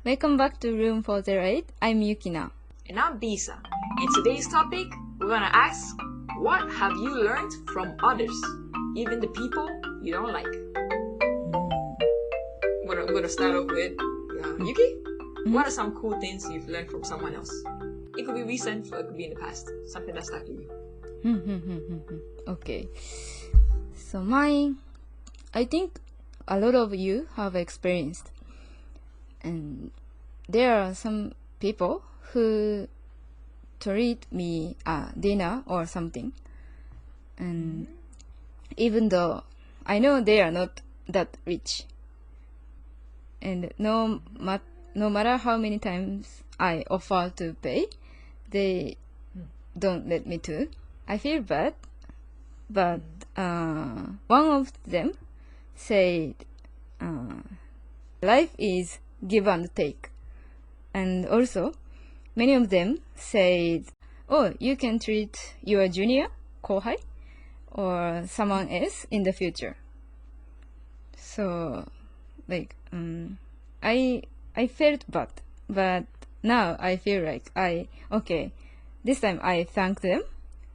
Welcome back to Room 408. I'm Yukina. And I'm Bisa. In today's topic, we're gonna ask, what have you learned from others, even the people you don't like? I'm gonna start off with Yuki. What are some cool things you've learned from someone else? It could be recent or it could be in the past. Something that stuck with you. Okay. So mine, I think a lot of you have experienced. And there are some people who treat me dinner or something. And even though I know they are not that rich. And no matter how many times I offer to pay, they don't let me to. I feel bad, but one of them said, life is give and take. And also, many of them said, oh, you can treat your junior, kohai, or someone else in the future. So, like, I felt bad, but now I feel like this time I thank them,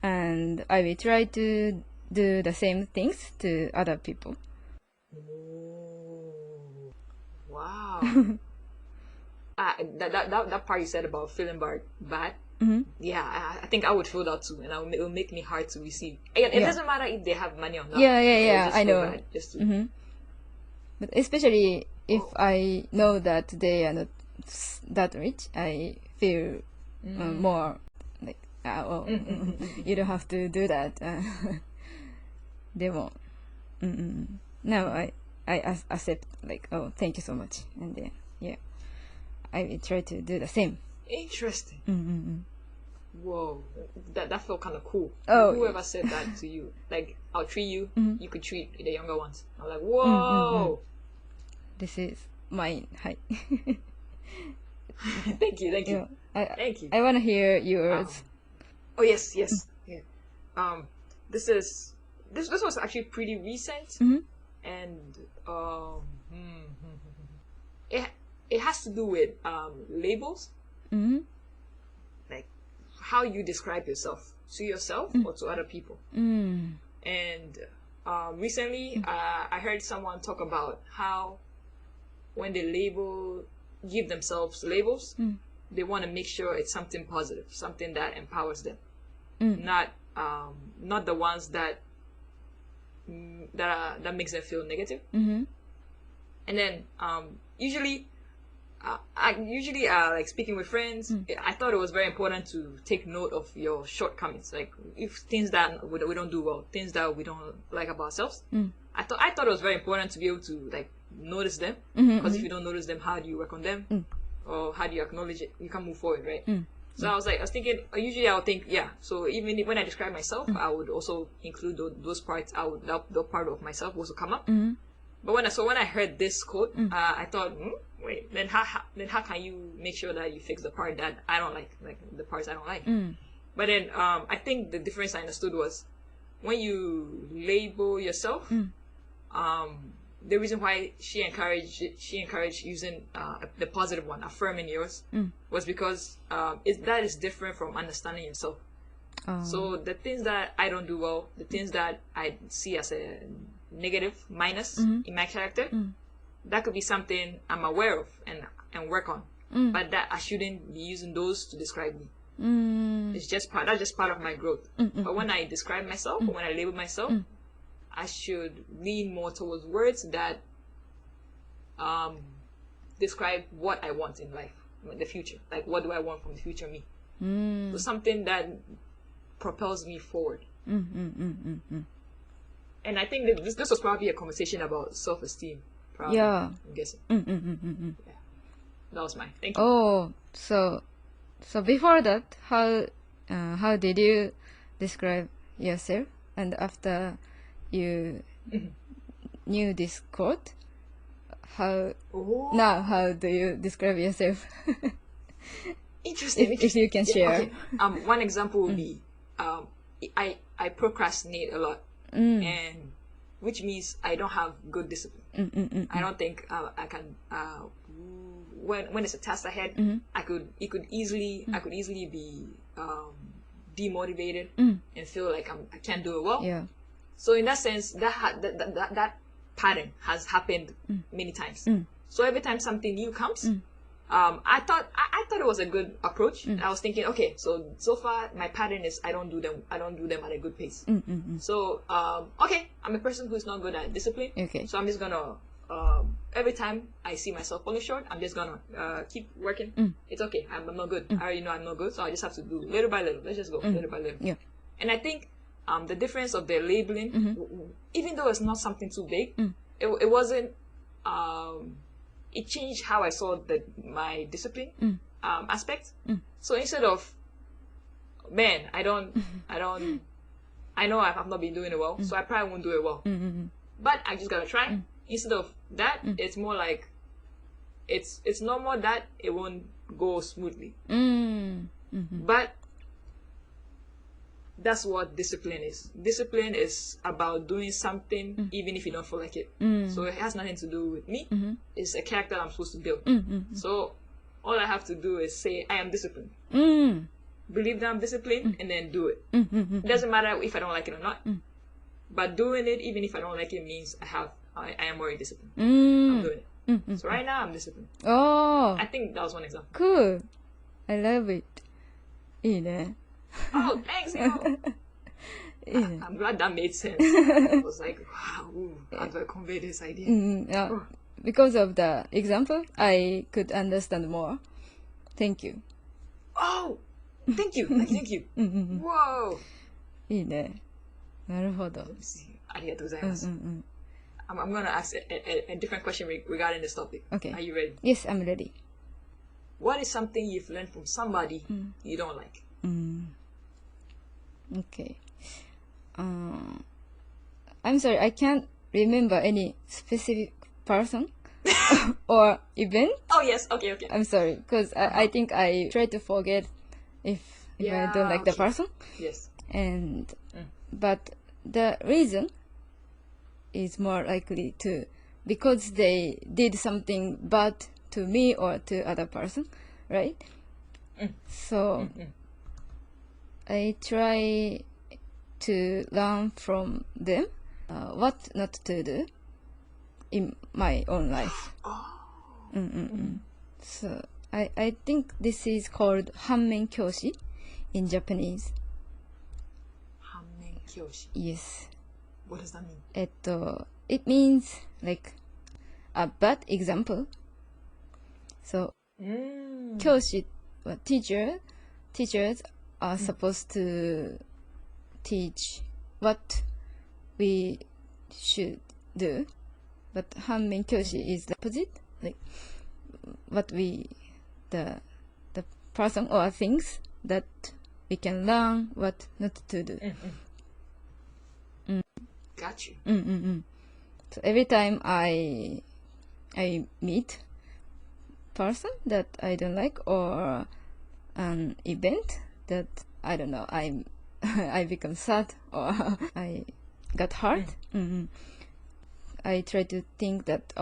and I will try to do the same things to other people. Oh, wow. That part you said about feeling bad, yeah, I think I would feel that too, and it will make me hard to receive. It doesn't matter if they have money or not. Yeah, I know. Bad, just to... But especially if I know that they are not that rich, I feel more like, you don't have to do that. They won't. Now I accept, like, oh, thank you so much. And then, I will try to do the same. Interesting. Whoa, that felt kind of cool. Oh, whoever said that to you, like, I'll treat you, you could treat the younger ones. I'm like, whoa. This is mine. Hi. Thank you. Thank you. I want to hear yours. Oh yes. Yeah. This was actually pretty recent, and it has to do with labels, like how you describe yourself to yourself or to other people. And recently, I heard someone talk about how when they give themselves labels, they want to make sure it's something positive, something that empowers them, not the ones that makes them feel negative. And then usually like speaking with friends, I thought it was very important to take note of your shortcomings, like if things that we don't do well, things that we don't like about ourselves. I thought it was very important to be able to like notice them, because if you don't notice them, how do you work on them, or how do you acknowledge it? You can move forward, right? So I was thinking, usually I would think, so even when I describe myself, I would also include those parts. That part of myself also come up. But when I heard this quote, I thought, wait, then how can you make sure that you fix the part that I don't like the parts I don't like? But then I think the difference I understood was when you label yourself, the reason why she encouraged using the positive one, affirming yours, was because that is different from understanding yourself. So the things that I don't do well, the things that I see as a negative minus in my character, that could be something I'm aware of and work on, but that I shouldn't be using those to describe me. That's just part of my growth. But when I describe myself, or when I label myself, I should lean more towards words that describe what I want in life, in the future. Like, what do I want from the future me? So something that propels me forward. And I think that this was probably a conversation about self-esteem. Probably, I'm guessing. Yeah. That was mine. Thank you. Oh, so before that, how did you describe yourself? And after you knew this quote, how do you describe yourself? Interesting. If you can share. Okay. One example would be, I procrastinate a lot, and which means I don't have good discipline. I don't think I can. when it's a task ahead, I could easily be demotivated and feel like I can't do it well. Yeah. So in that sense, that pattern has happened many times. So every time something new comes, I thought it was a good approach. I was thinking, okay, so far my pattern is I don't do them at a good pace. So okay, I'm a person who's not good at discipline. Okay. So I'm just gonna every time I see myself falling short, I'm just gonna keep working. It's okay. I'm not good. I already know I'm not good, so I just have to do little by little. Let's just go little by little. Yeah. And I think the difference of the labeling, even though it's not something too big, it wasn't. It changed how I saw my discipline aspect. So instead of, man, I know I've not been doing it well, so I probably won't do it well. But I just gotta try. Instead of that, it's more like it's normal that it won't go smoothly. But that's what discipline is. Discipline is about doing something even if you don't feel like it. So it has nothing to do with me. It's a character I'm supposed to build. So all I have to do is say I am disciplined. Believe that I'm disciplined and then do it. It doesn't matter if I don't like it or not. But doing it even if I don't like it means I am already disciplined. I'm doing it. So right now I'm disciplined. Oh, I think that was one example. cool. I love it. いいね。 Oh, thanks, yo. いいね。 I'm glad that made sense. I was like, wow, how do I convey this idea? Because of the example, I could understand more. Thank you. Oh, thank you. Thank you. Whoa. いいね。なるほど。Let me see. ありがとうございます。I'm going to ask a different question regarding this topic. Okay. Are you ready? Yes, I'm ready. What is something you've learned from somebody you don't like? Okay. I'm sorry, I can't remember any specific person or event. Oh, yes. Okay. I'm sorry, because I think I try to forget if I don't like the person. Yes. But the reason is more likely to because they did something bad to me or to other person, right? So I try to learn from them what not to do in my own life. So I think this is called hanmen kyoshi in Japanese. Hanmen kyoshi. Yes. What does that mean? It means like a bad example. So, kyoshi, teachers are supposed to teach what we should do, but hanmen kyoshi is the opposite, like what the person or things that we can learn what not to do. Got you. So every time I meet person that I don't like or an event that I don't know, I become sad or I got hurt. I try to think that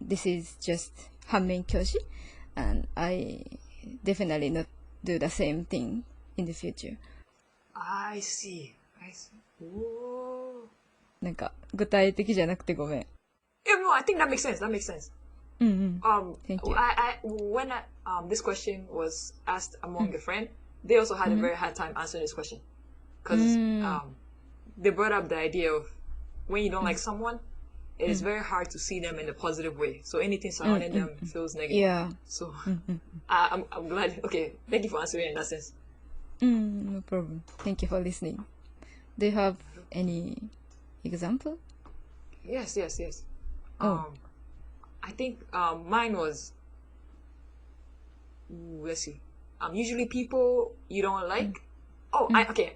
this is just hanmen kyoshi, and I definitely not do the same thing in the future. I see. Whoa. なんか具体的じゃなくてごめん。 Yeah, no, I think that makes sense. Thank you. When this question was asked among a friend, they also had a very hard time answering this question because they brought up the idea of when you don't like someone, it is very hard to see them in a positive way. So anything surrounding them feels negative. Yeah. So I'm glad. Okay, thank you for answering in that sense. No problem. Thank you for listening. Do you have any example? Yes. Oh. I think mine was. Let's see. Usually people you don't like. Oh,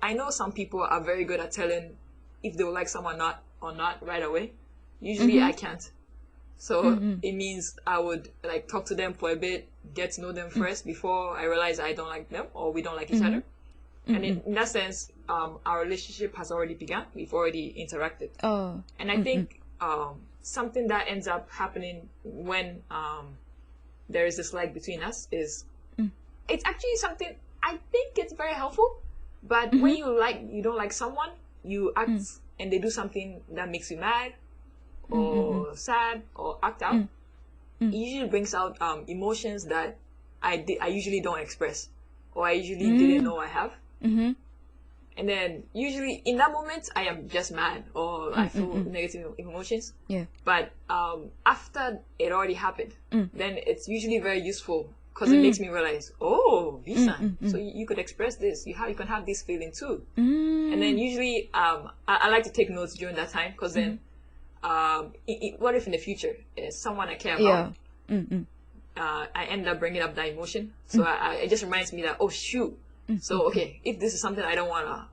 I know some people are very good at telling if they will like someone or not right away. Usually I can't. So it means I would like talk to them for a bit, get to know them first before I realize I don't like them or we don't like each other. And in that sense, our relationship has already begun. We've already interacted. Oh. And I think something that ends up happening when there is this like between us is it's actually something I think it's very helpful. But when you don't like someone, you act and they do something that makes you mad or sad or act out. It usually brings out emotions that I usually don't express or I usually didn't know I have. And then usually in that moment, I am just mad or I feel negative emotions. Yeah. But after it already happened, then it's usually very useful because it makes me realize, oh, Visan, so you could express this. You can have this feeling too. And then usually I like to take notes during that time because then what if in the future someone I care about, I end up bringing up that emotion. So it just reminds me that, oh, shoot. So, okay, if this is something I don't want to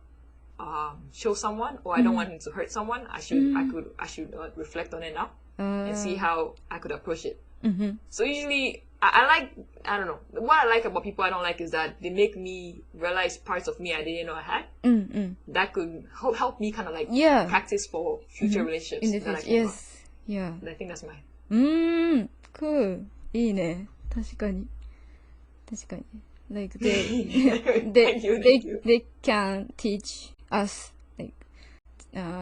show someone or I don't want to hurt someone, I should reflect on it now and see how I could approach it. So usually, I don't know, what I like about people I don't like is that they make me realize parts of me I didn't know I had. That could help me kind of like practice for future relationships. In the future, yes. Yeah. And I think that's mine. Cool. いいね。確かに。Like they can teach us like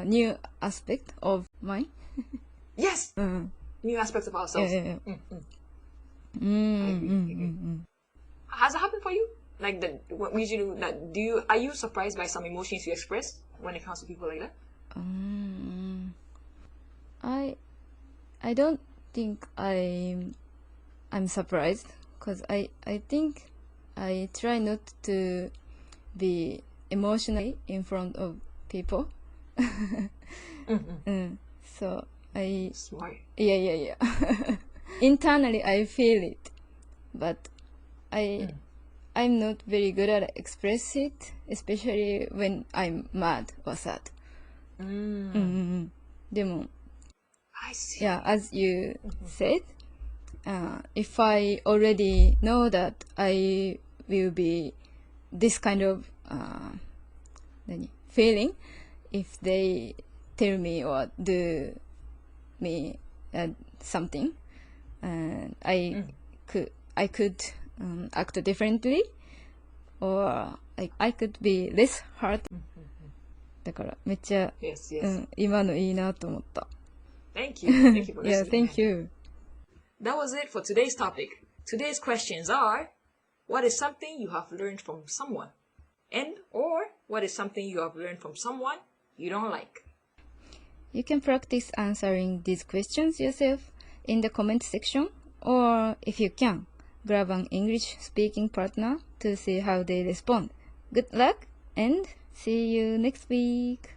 new aspect of mine. Yes. New aspects of ourselves. Yeah. I agree. Has it happened for you? Like are you surprised by some emotions you express when it comes to people like that? I don't think I'm surprised because I think I try not to be emotionally in front of people. So Smart. Yeah. Internally, I feel it, but I'm not very good at express it, especially when I'm mad or sad. でも I see. Yeah, as you said, if I already know that I will be this kind of feeling, if they tell me or do me something, and I could act differently, or I could be less hurt. だからめっちゃ、今のいいなと思った。Thank you for listening. Yeah, thank you. That was it for today's topic. Today's questions are, what is something you have learned from someone? Or what is something you have learned from someone you don't like? You can practice answering these questions yourself in the comment section, or if you can, grab an English speaking partner to see how they respond. Good luck and see you next week.